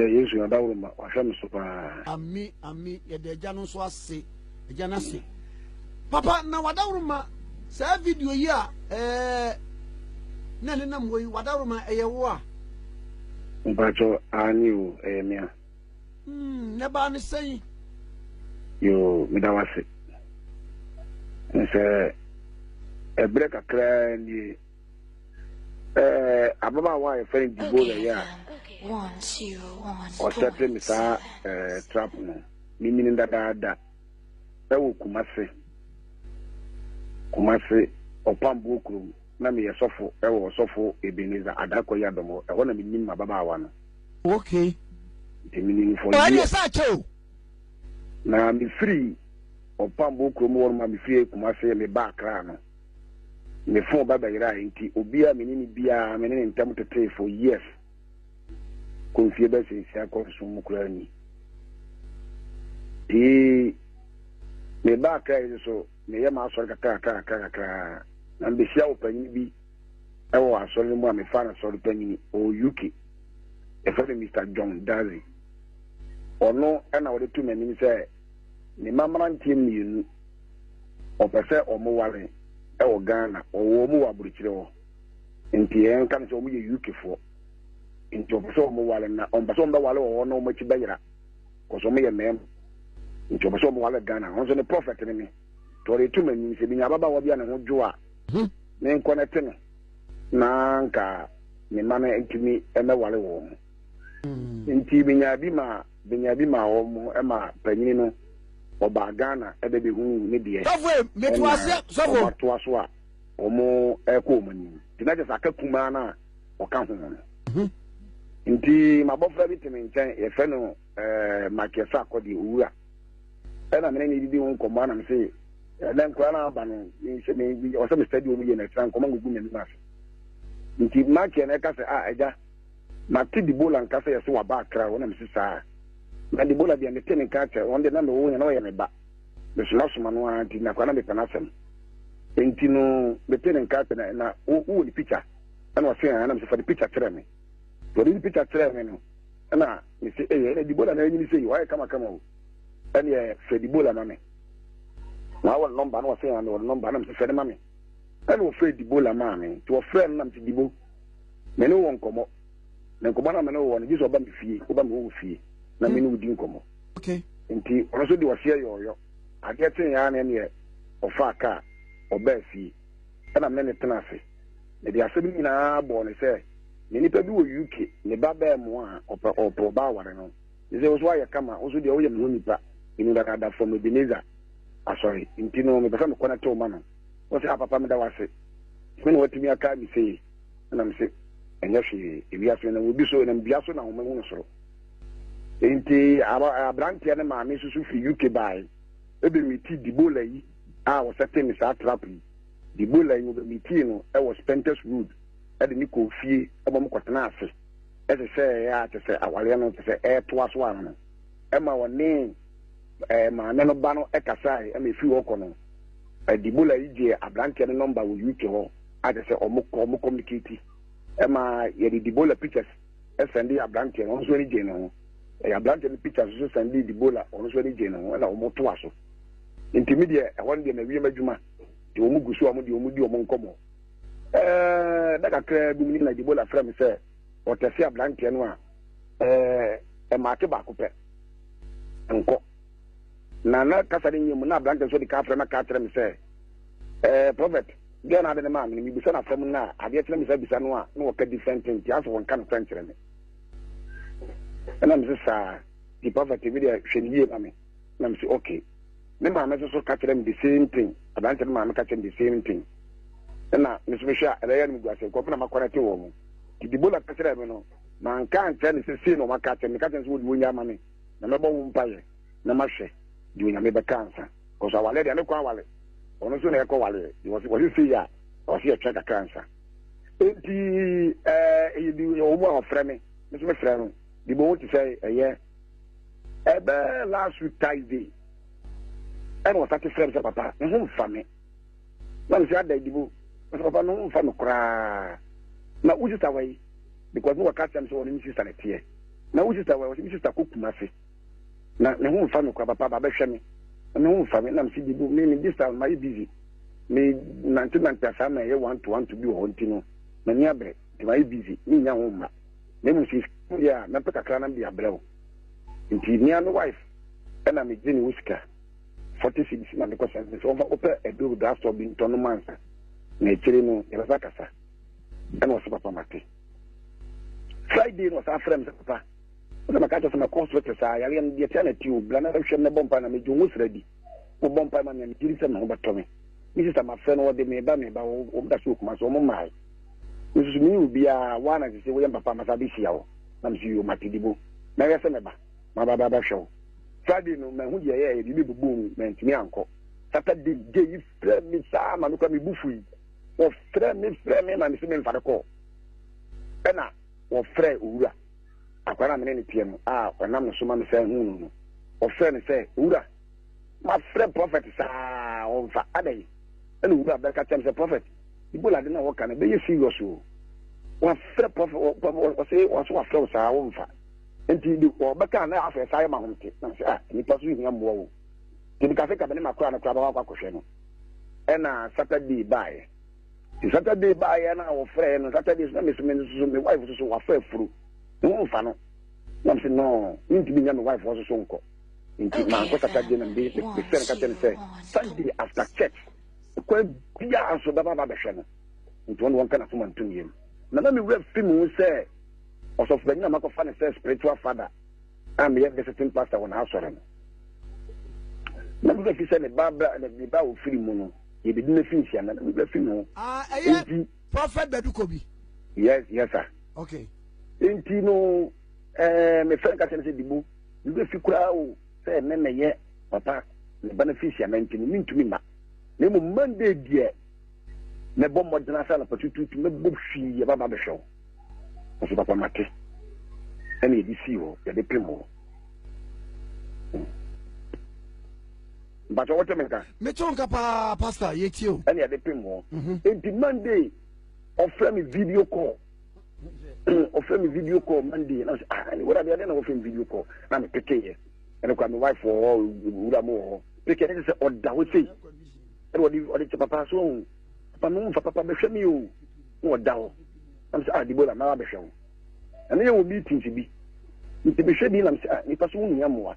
Yesu na dawo ma wa hwɛ me so pa. Ami ye de agya no so ase agya na se papa na wadawo ma sa video yi a na ne nam wo wadawo ma eye wo a Mpacho ani o mia. Ne ba ne sɛn Yo me da wase. Nse ebre kakra ni ababa wa e fere dibo le ya. 101. O sete mi sa trap no. Mi mini da. E wo kumase opambu okuru na me yesofo e wo sofo Ebeneza adako ya domo e wona mi nim ababa wa no. okay De mini for you sa cho na mi free opambu okuru mo won ma mi free kumase me ba akra no. Me phone baba ira nti obia menini bia menini ntam tete for years konfie be se sia ko so mukura ni me ba kai so me ye ma so kaka na be sia opanyi bi e wo asori mu a me fa na so opanyi o UK e fa Mr. John Daly ono e na wo de tu mani se ni mamra ntie mienu o pese o mo wale e wo Ghana o wo mu wa buruchire wo nti en kan so mu ye UK fo nti o pese o mo wale na o pese o mba wale wo no mo chi bayira ko so mo ye mem nti o pese o mo wale Ghana on so ne prophet ni me to re tu mani se binya baba wo bia na ho dwo a me connect no na nka me mama ntimi e me wale wo nti binya bi ma wo mo e ma panyini no oba Ghana e be hu ni de sofo metuase sofo to aso a omo e ko mani tina je saka kuma na o ka ho no nti mabofra bi timi nchen e fe no makesa akodi owura e na me ni di won komo na me se then kwa na aba no se me bi o se me study omu ye na tran komo gugu me na nti make na ka se eja na ti di bola nka se yeso wa ba akra wona me sisa na di bola bia me tene ka che won de na me wo nya na wo ye me ba me so soma no anti na kwa na me pana sem enti no me tene ka che na wo di picture na wo se na me se fa di picture tere me to di picture tere me no na me se di bola na nyi se yi wa kama o ene ye fe di bola na me na wa number na wa se na number na me se fe de ma me ene wo fe di bola ma me to wo friend na me se dibo me no won komo na nkomo na me no won jiso ba me fie oba me wo fie na me no di nkomo okay nti ono so di wo se yoyo ade ten ya na ne ofa aka oba fie na me ne tena ase ne di ase bi na bo ne se ne nipa bi wo UK ne ba ba mo a opo ba ware no ze wo so ya kama wo so di wo ye me nipa inu da kada from Ebeneza sorry nti no me be me connect o ma no wo se papa me da wase me no watimi aka mi se na me se enya hwe ewi aso na obi so na bia so na ho me so nti abrantia na ma me susu fi UK bai ebe mi ti dibola yi wo sete mi sa trap yi dibola yi obi mi ti no e was Spenters Road e de ni ko fie e bo mo kwatena ase e se ya te se awale no te se e to aso ano e ma woni ma na no ba no e kasai e me fi wo kono dibola yi je abrantia no number wo UK ho a te se omo communicate ma ye di dibola pictures e send ya abrantia no so ni je no abrantia ni pictures so send di dibola ono so ni je no na omo to aso intermediate e won de na wiye madwuma de omu gusu omu de omu di omu nkomo daga kra bi ni na dibola fra me se o te se abrantia no a ma ke ba ko pe nko na kasa de nyemu na abrantia so di ka fra na ka tra me se prophet dia na de ma mi bisa na fam na ade tere mi sa bisa no a na wo ka different thing ti aso won kan friend tere me na mi sa di prophet video hweniye ma me na mi say okay me ma me so ka tere me the same thing abrantia ma me ka tere the same thing na mi so hwa ele ya mi guase ko na ma connect wo mu ti di bola ka tere me no man kan tere ni se no ma ka tere me ka tere so wo nya ma me na me bo wo mpaye na ma hwe di nya me be kansa ko so wale de ne kwa wale ono so na ekọ wale was see ya o see check cancer enti di o mo ofre me so me frɛ no di bo want to say last week Thursday and was at friend say papa no mfa me na me say ada di bo papa no mfa no kra na uji tawai because no waka cham so oni sister na tie na wo sister wa sister ko kumase na ne ho mfa me kwa papa ba hwe me ne ho mfa me na msi dibu me this time my busy me 99 na ye want to be ho ntino na ni abre my busy ni nya ho ma me mu si ya na peka kra na bi abrewo nti ni an wife na me gini wuska 46 na because so over open a do that so bin tono mansa na chiri no e ba kasa and was papa mate Friday was after him papa na makacha sama consulate sa ya yan dia tana tiu blana hwe na bompa na me jungu sredi o bompa ma me jiri sama ba tome mi sister ma friend wo de me ba o da so kuma so mo mai mi su mi ubi a wana se wo yan papa ma sabi sia wo na mi yo matidibo na ya se me ba ma ba show Friday no me hu je ye bi bubu me ntimi anko Saturday day frɛ me sa ma no kwa me bufu yi o frɛ me na me se me mfa ko ɛna o frɛ owura akwara me ne tie no onam no so ma me sɛ hu no o frɛ ne sɛ owura ma frɛ prophet sa o mfa adai ɛna owura ba ka tem sɛ prophet ibola de na wo kana be ye serious o wa frɛ prophet o se o so wa frɛ sa o mfa enti di o ba ka na afɛ sa ya ma homte na sɛ ni pasu yi nya mbo wo ti ka se ka be ne makora na kora ba kwa kohwɛ no ɛna Saturday bye Saturday bye na wo frɛ no Saturday na me so me wife so wa frɛ furu no mfa no na me no nti bi nya me wife so nko nti ma ko Saturday na be frɛ ka tell say Sunday after church ko bia aso ba hwɛ no nti won kana so man tum yem na me wura fi mu sɛ also for na ma ko fa ne say spiritual father am ye visiting pastor won house no na me fi sɛ ne babra ne bi ba wo firi mu no ye be dina fin sia na me fi no prophet Bedukobi yes sir okay enti no me friend ka tell say dibu me fi kura o sɛ ne ne ye papa ne beneficia na ntimi mintumi ma na mo Monday die me bom modena sala patutu me bob fi ye baba be hwew so papa mate ene ye di si ho ye de pemo but what me ka me tonka pa pastor ye tio ene ye de pemo enti Monday offer me video call Monday na ani wora be na offer me video call na me peke ye ene kwa me wife for wura mo peke ne se oda wo sei ene odi papa so papa no papa be hwemi o no oda wo am say dibola na be hwewo ene ye wo meeting bi nti be hwedi na am say ni paso wo nyamoa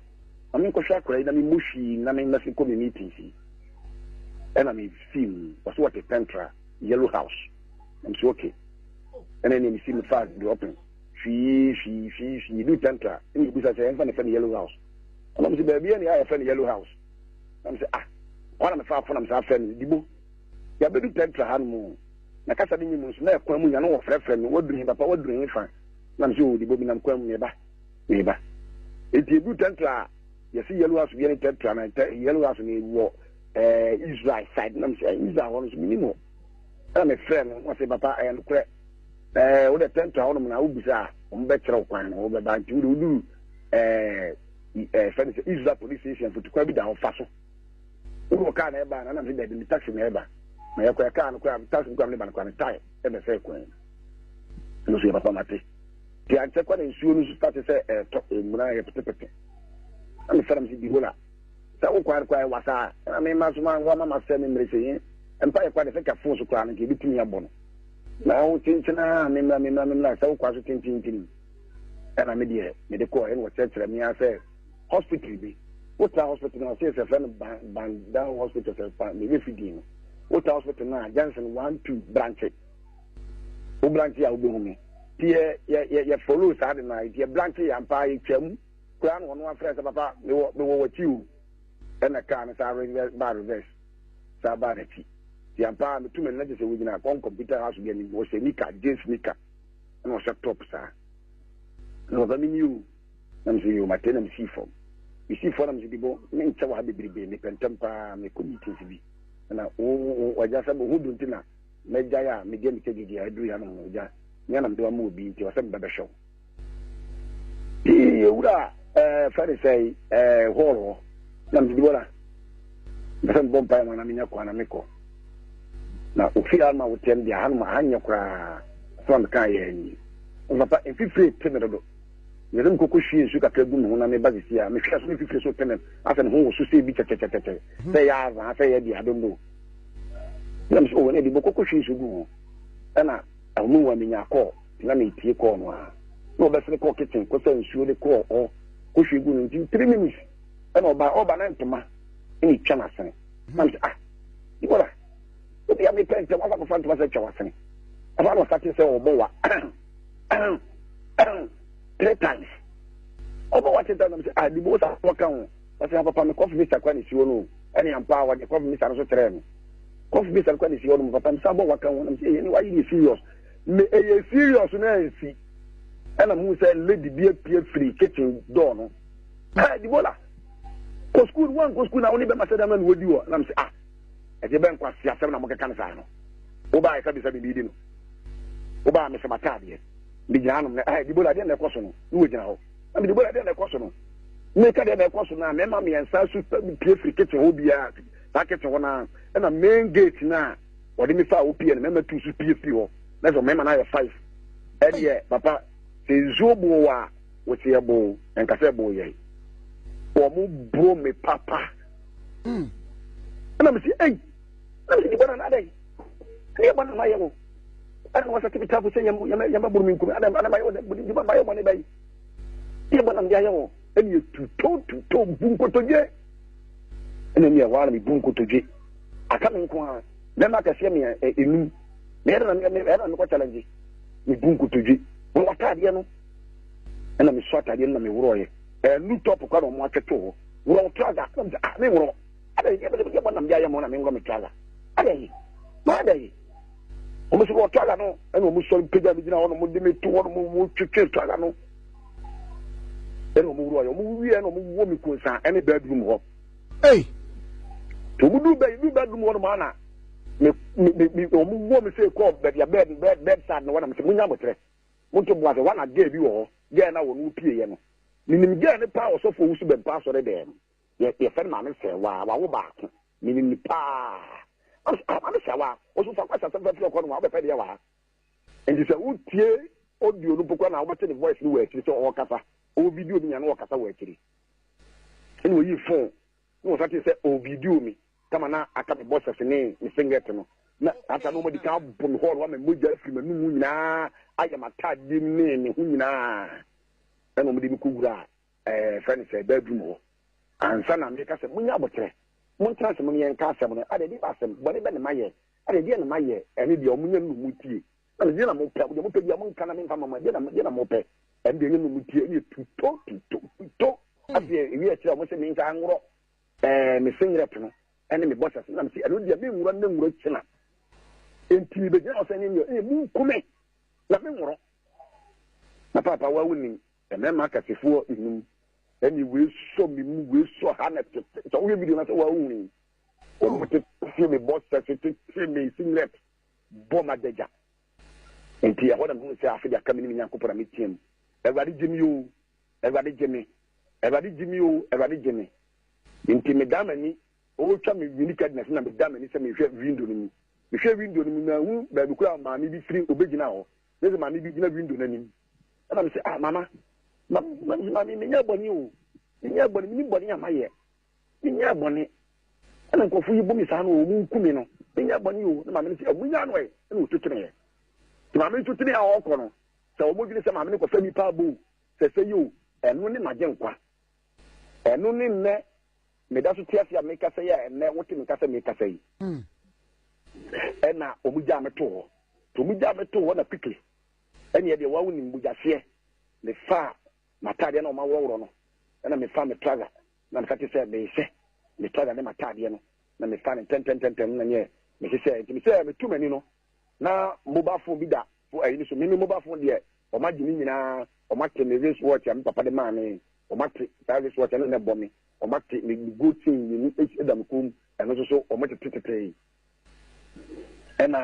am ko hwa akora na me moshi na me na se ko me meeting si ena me film was what a Pentra Yellow House am say okay ene ni see me fast the open she do Pentra ni bu say en fa ne Yellow House am say baby ni ya fa ne Yellow House am say wana me fa fo na me sa fa ne dibo ya be do Pentra han mu na kasa de nyimu so na ekwan mu nya no wo frɛfrɛ no waduru papa waduru fa na me say o dibo bi na nkwan mu me ba eti do Pentra ya see Yellow House bi ni Pentra na Yellow House ni wo Israel side na me say Israel won so minimo na me frɛ no wo say papa ayan korɛ wo de Pentra ho no na wo bisa o mbe kyerɛ kwan no wo be ba nti wo do fɛn Israel police station for to kwa bi da ho fa so wo ka na eba na me say de taxi na eba na yakwa ka no kwa taxi kwa me ba na kwa tai e be say kwan no so papa mate ti an kwa na nsuo no so start say muna ye pete am faram si bihola sa wo kwa wasa na me ma so ma wa mama se me mre se empa ye kwa de feka fon so kwa na ke bitumi abo no na wo tintina me na sa wo kwa so tintin na me de ko en wo chetre me ase hospital bi Wota hospital na say se friend Banda hospital se pa me refidi no Wota hospital na Johnson 1-2 branch o branch ya obo humi ye follow sa de na ye branch ya mpa ye twam kura no no afre se papa me wo wachiu na ka na sa reverse sa ba na ti ya mpa me tumi na je se wugina kon computer house bi ni wo se nika James nika na o se top sa no ba mi new na me se yo matena me si form isi forum zidibo me ncha wa bebribe me pentempa me committees bi na o waja sabo hudu ntina me jaya me gemi tegidi adu ya no ja nyana mdo amu obi nti wasem bebe show ti ewura farisei horo na mzidibo la besem bompa ma na minya kwa na meko na ofia ma wotem dia hanu ma hanya kwa so am kan ye ni papa en fifre temedo Yɛrɛ nkoko hwie nsu kakra gu me ho na me ba sisi a me hwɛ so me fifiri so tene afɛ ne ho wo so sɛ bi kyɛkyɛkyɛkyɛ sɛ yɛ ava sɛ yɛ di adondo na me so wo ne di bokoko hwie nsu gu ho ɛna amu wa me nya kɔ na me tie kɔ no a na obɛsere kɔ kitchen kɔ sɛ nsuo de kɔ ɔ kɔ hwie gu no nti 3 minutes ɛna ɔba na ntoma ɛne twa na sene na me ibola obi a me pɛ ntɛm afa kɔfa ntoma sɛ twa wa sene afa no sate sɛ ɔbɔ wa 3 times. Over what it does, I divorce a walk on. But I have a coffee, Mr. Quanision, any empower the coffee, Mr. Sotren. Coffee, Mr. Quanision, but I'm Sabo Wakan, and saying, why you serious? May a serious Nancy. And I'm who said, Lady Beer free kitchen door. Ah, the bola. Go school one, go school, only by my settlement would you. And I'm saying, at the bank was 7 American. Oba, I said, Oba, Mr. Matadi. Bijanum, the bola didn't question. You know. I mean, the boy didn't question. Make a question now. My mammy and South play free kitchen will be a packet one and a main gate now. What did me file OP and remember 2 PFO? That's a member I have 5. And yeah, Papa, say Zoboa, what's your bow and Casabo ye. Or move bro me, Papa. And I'm saying, hey, let me see one another day. Here, one of my own. I don't want to keep it up with saying, Yamabu, and I'm my own, my own money by. But I'm Yayo, and you to bunko to ye. And then you want me bunko to ye. I come in Kwan, then I can see me in never and what challenge me bunko to ye. What I know, and I'm short at the end of my roy. And look up a on market too. Well, Traga, I mean, I don't get what I'm Yamon, I'm going to Traga. I day, my day. Almost what Traga no, and almost so Pedro, on the limit to one more to kill Traga no. Then we are no woman concern any bedroom hop. Hey, to do bedroom one manner. Me woman say call bed your bedside no one I'm saying Munamotre. Moto was the one I gave you all. Then I will pay you. Meaning get the power so for who's been passed already them. Yet your friend man say, wow, back. Meaning the pa. I'm saying, also for quite a several o'clock on our pay. And you say, oh, dear, audio, look on our the voice new way to all Kasa. O video me and work as a worker. And you phone, no, that is a video me. Come on, I can't boss as a name, Miss Fingerton. After nobody can't put hold one and move from a moon. I am a tad name, Huna. And nobody could friend say bedroom. And son, I make us a Munabotre. Montas money and Castle, I did ask them, but even my year, I did in my year, and if your moon muti. And the dinner mope, you put your moon coming from my dinner mope. And the enemy to talk to as we are almost means angro and missing rep and me bosses and see I don't be running with China. Until the general sending you a come. Let me more. My papa were winning and then market before in and you will show me will so hard so we be not winning. Or to see me boss to see me sing rep bomber deja. Until what I'm going to say after coming in and cooper meeting. Everybody Jimmy, everybody Jimmy, everybody Jimmy, everybody Jimmy. Inti me damani, o chami uniqueness na me damani se me hwe window ni. Me hwe window ni na hu ba bi kura ma mi bi free obegina ho. Me se ma mi bi gina window na ni. Na me say ah mama, ma mi me nya boni o. Me nya boni mi boni amaye. Me nya boni. Na nkofu yi bo mi sa no o mu nkumi no. Me nya boni o. Na ma me say o mu nya no e. Na o tutune. Ma me tutune a o ko no. So we give some money for family pabo. Say you, and no ni majenkwa. And no ni me da so tiasia make say ya and what me ka say make say. And na omuja meto. To muja meto na quickly. And ye de wa woni muja hye. Le fa matade na o ma woro no. Na me fa me traga. Na me ka say be hye. Me traga na matade no. Na me fa 10 na nye. Me say me too many no. Na mobile phone bi da. I so mimi mobile phone there o ma gini nyina o ma te me watch am papa de man ni o ma te service watch na bo me o ma te me go team ni Adam kum and so o ma te tete and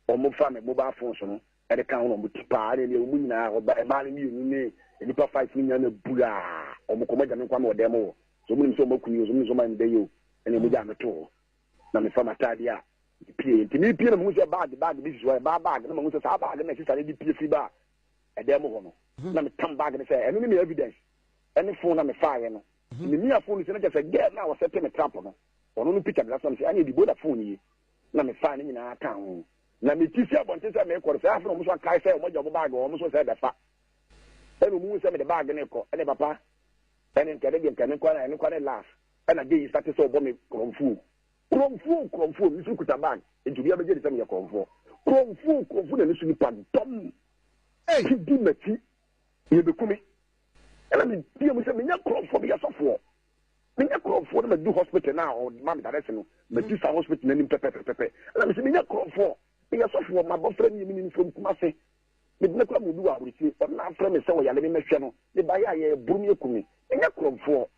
o mo fa me mobile phone so no e de kan no mo tipa ni o mu nyina o ba e ma ni ni ni pa 5 ni nyana bula o mo ko ma jame kwa me o dem o so mo ni so mo kuni so mo so ma ni de yo ene mo ja me to na me fa matade a pie ntimi pie na mo se bag bi so bag na mo se sa bag na se sare di pie fi ba e dem ho no na me tam bag ne say eno me evidence any phone na me fire no me mia phone se na just get na wo set me trap no ono no picture na so say anya di boda phone yi na me fire ni na aka ho na me ti si abonte say me kwor say afro mo so kai say mo job bag o mo so say da fa eno mu say me the bag ne ko ene papa ene nkade bi nkane kwa na ene kwa ne laugh ena dey start so bo me kromfu mi su kuta bag eju bia be je de say me kromfu na ni su ni pan dom di mati ye be kumi ela me bia mo say me nya kromfu bi asofo me nya kromfu na do hospital na o ma me direct no me di sa hospital na ni pepe ela me say me nya kromfu me asofo ma bo friend ni from Kumase me de kwa mu du wa buriti o na friend me say wo yale me mehwe no me ba ya ye buru mi ekumi me nya kromfu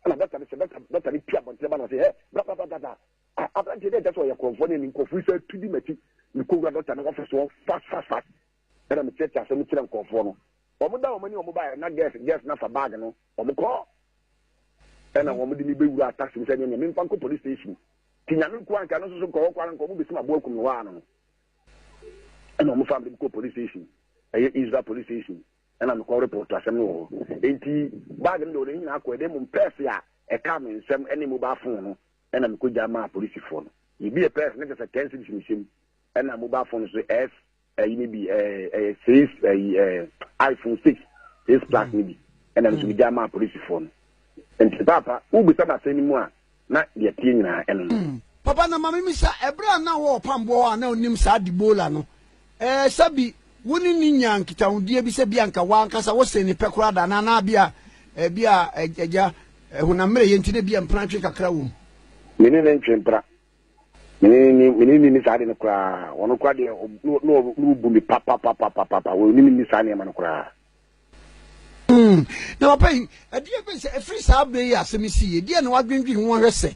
na data ni pia bonte ba na say bra after today that's why you confront ni nkofu say tudi mati ni ko gwa doctor na office so fast era me check ase me kire nkofu no omo da omo ni omo ba na guest na fa bag no omo ko ena omo di ni be wura taxi me say ni me mfa ko police station tinya no ko anka no so ko kwa nko mo be sima bo akum no wa no ena omo family ko police station eye Israel police station ena me ko report asem no enti bag no do ni na ko de mo press ya e ka me nsem ene mobile phone no ena me ko jama police phone e bi e press ne ka cancel sim ena mobile phone so s ni bi 6 iPhone 6 plus ni bi ena me so jama police phone enti papa u bi saba sani mu a na de tie nyina eno papa na mama mi sa ebra na wo pambo a na onim sa dibola no sabi woni ni nyankita wudie bi se bia nka wankasa wo se ni pekura da na bia bia eja hunamre yenti ne bia mprantwe kakra wo menene ntwempra menene ni sade ne kura wono kwa de no bu mi papa wo ni sane ma no kura na papa adie be se free sa be ya semisi die na wadwendwi ho hwese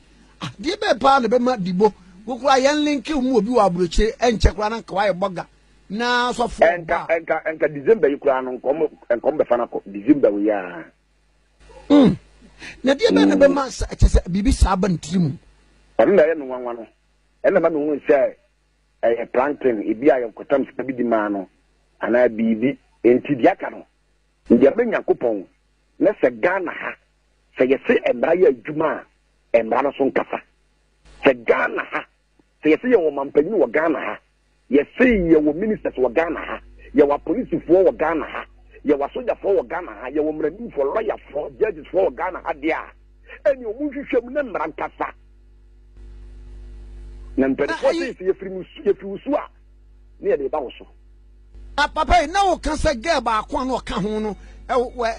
die be pa ne be ma dibo wo kura yan link mu obi wa abroche enche kura na nka wa boga na so fo enka December yikura no nkom be fana ko December we ya na die be na be ma chese bibi sa ba ntimu onu na ye no wanwa no ena ma me hu se plantain ebi ayo kotam se bi di ma no ana bibi enti dia ka no ndia be Nyankopon na se Ghana ha se ye se embra ya adwuma embra no so nkasa se Ghana ha se ye se ye wo mampanyi wo Ghana ha ye se ye wo ministers wo Ghana ha ye wa police fo wo Ghana ha ye wa soldier fo wo Ghana ha ye wo mrani fo lawyer fo judges fo wo Ghana ha dia eni o mu hwehwem na mra nkasa na mpere fo se ye firi su a ne ye de ba wo so papa na wo kan se ge ba akwa na o ka ho no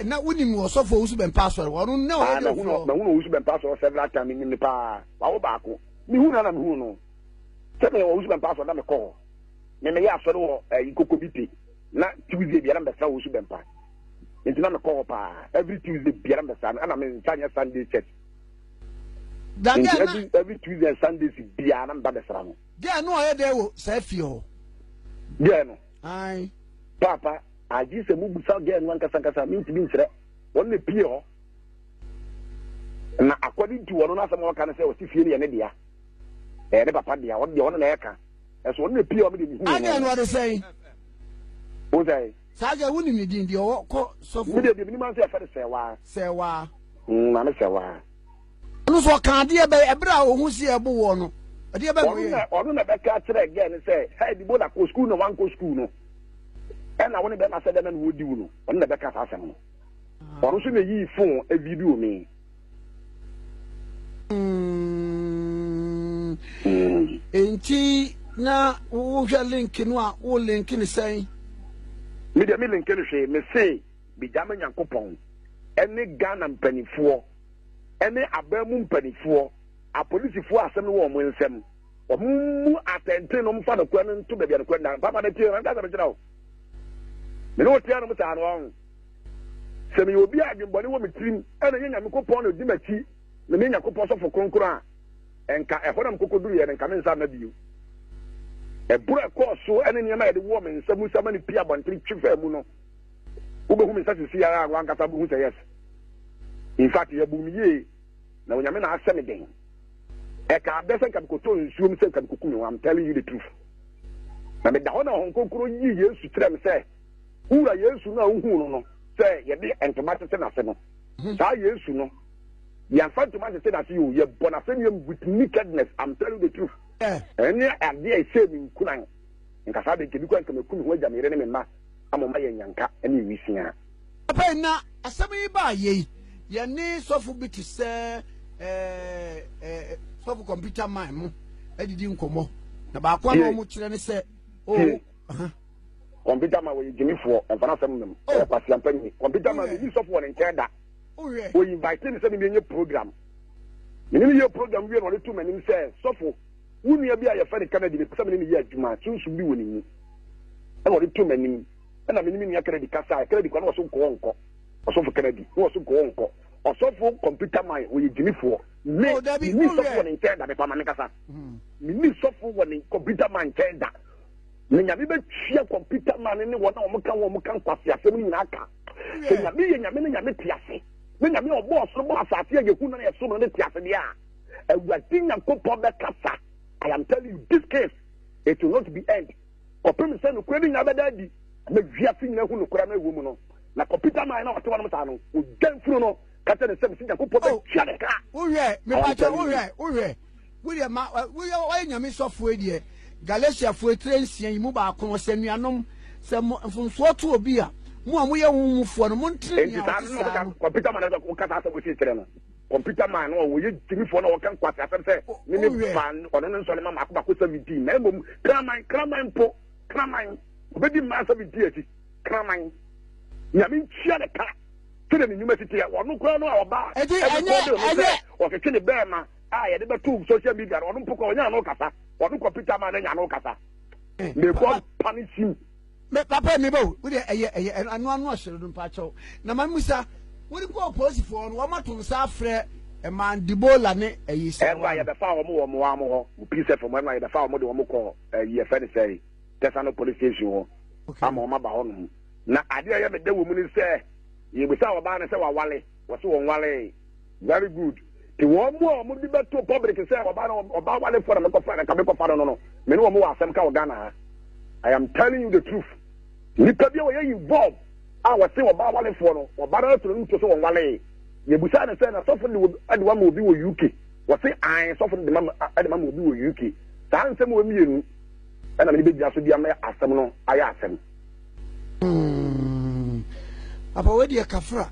na wonim wo so fo usu ben pastor wo no na o de fo na hu usu ben pastor several times ni pa wa wo ba ko mi hu na mi hu no se me wo usu ben pastor na me ko me ya so wo ikoko biti na Tuesday biara mbesa wo usu ben pa enti na me ko pa every Tuesday biara mbesa na me ntanya Sunday church every Tuesday and Sundays biara na mba besra no dia no o de wo sa fi ho dia no ai papa aji se mu busa ge no nkasa minti bi nsre won ne pie ho na according to wono na asem wo kan se wo tifie ne dia ne papa dia won de wono na eka so won ne pie ho me de mi hu anya no de sei o sei saga woni mi din de o ko so fu de mi man se fa de sewa na me sewa no so kan de be ebra o hu si ebo wo no de be onu na be ka kire ge ne se hey di bola ko school no wan ko school no na woni be na se de na wo di wo no onu na be ka sa asem no onu so na yi phone e video mi enti na wo hwa link no a wo link ni sai mi de mi link no hwe me say bi jama Nyankopon ene Ghana mpanifo ene abamu mpanifo a policefoɔ asɛm no wɔ mo nsɛm ɔmo atɛnten no mfa no kwa no nto baabi no kwa ndan papa na tie na nda bɛgyina wo me no tie no mta no ɔn sɛ me obi adwembɔne wɔ me tirim ɛna nyɛ Nyankopɔn no di machi na me Nyankopɔn sɔfo kronkron a ɛnka ɛhɔ na mkokoduru yɛ nka me nsa na bio ɛbura kɔɔ so ɛne nneɛma yɛde wɔ me nsɛm nsɛm ne pia bɔntere twifa mu no wobɛhu me nsa sisi ara a wankasa bɛhu sɛ yes in fact yɛbu me yie na onyame na asɛ me den eka besen kan koto nsuom se kan kokumi I'm telling you the truth na me da ho na hon kokoro yi Yesu trem se ura yesu na uhu no say ye de entomate se na se no sa yesu no ya fa entomate se na se yo ye bona se me with nakedness. I'm telling you the truth any idea I say me kunan nka sa de kebi kwa nka me kunu ho agya me re ne me ma amoma ye nyanka ene wisia papa na asem yi ba ye ye ni sofu bi ti se sofu computer man mu edidi nkomo na ba kwa no mu kire ne se computer man we jimi for en fana sem nem kwasi ampani computer man ni sofu won nche da we invite me say me nye program me ye program we no to manim say sofu wunu bia ye fa de Canada ni pesa me ni ye adwuma sunsun bi woni ni e no to manim na me ni ya Canada kasa Canada kwa no so ko nko osofu Canada no so ko nko osofu computer man we jimi for me ni sofu won nche da be pa man kasa me ni sofu won computer man nche da me nyame be twa computer man ni wona o mo kan kwase asem ni na aka se nyame ye nyame ni nyame tiase me nyame o boss no boss ase ye ku na ye so no tiase dia awati nyankopɔ be kasa. I am telling you this case it will not be end opem se no kwani nya be dadi me wiase nyina hu no kora na ewo mu no na computer man na ote wona mta no o danfuru no kata ne se nyankopɔ be twa de ka wohwe me pa cha wohwe William why nyame sofo edie Galatia fo etrensia yimu ba akon se nuanom se mfunso to obi a mo amoye hunfo no mo ntre nya computer man na ko kata se bo si kire no computer man no we timi fo na wo kan kwata asem se ni fan ono no so le mama akba ko 17 na embom kraman po obedi ma 17 ati kraman nyame chia de ka tede ni university ya ono kra no a oba enye o ke tene be ma ye de be to social media ono poko onya no kasa ono computer man na nya no kasa me God punish you me papa me bo we de anu asere do pa chaw na mamusa we ko police for no ma to nsa afre e man dibola ne ayi se wa ya be fa wo mo ho police for mo ya be fa wo de wo ko ye fe ne say Tesano police station ho ama ma ba ho no na ade ya be de wo mu ni se ye be sa wo ba ne se wa wale wo so won wale very good ti wo mo di be to public se wo ba wale for na me ko fa na ka me ko fa no me no wo asem ka wo Ghana. I am telling you the truth. Nipa bia wo ye involved a wo se wo ba wale for no wo ba na to no to so won wale ye busa na se na so for de ade wa ma obi wo UK wo se an so for de ma ade ma obi wo UK sa nsem wo mienu na me be bia so bia ma asem no aya asem apa we de kafra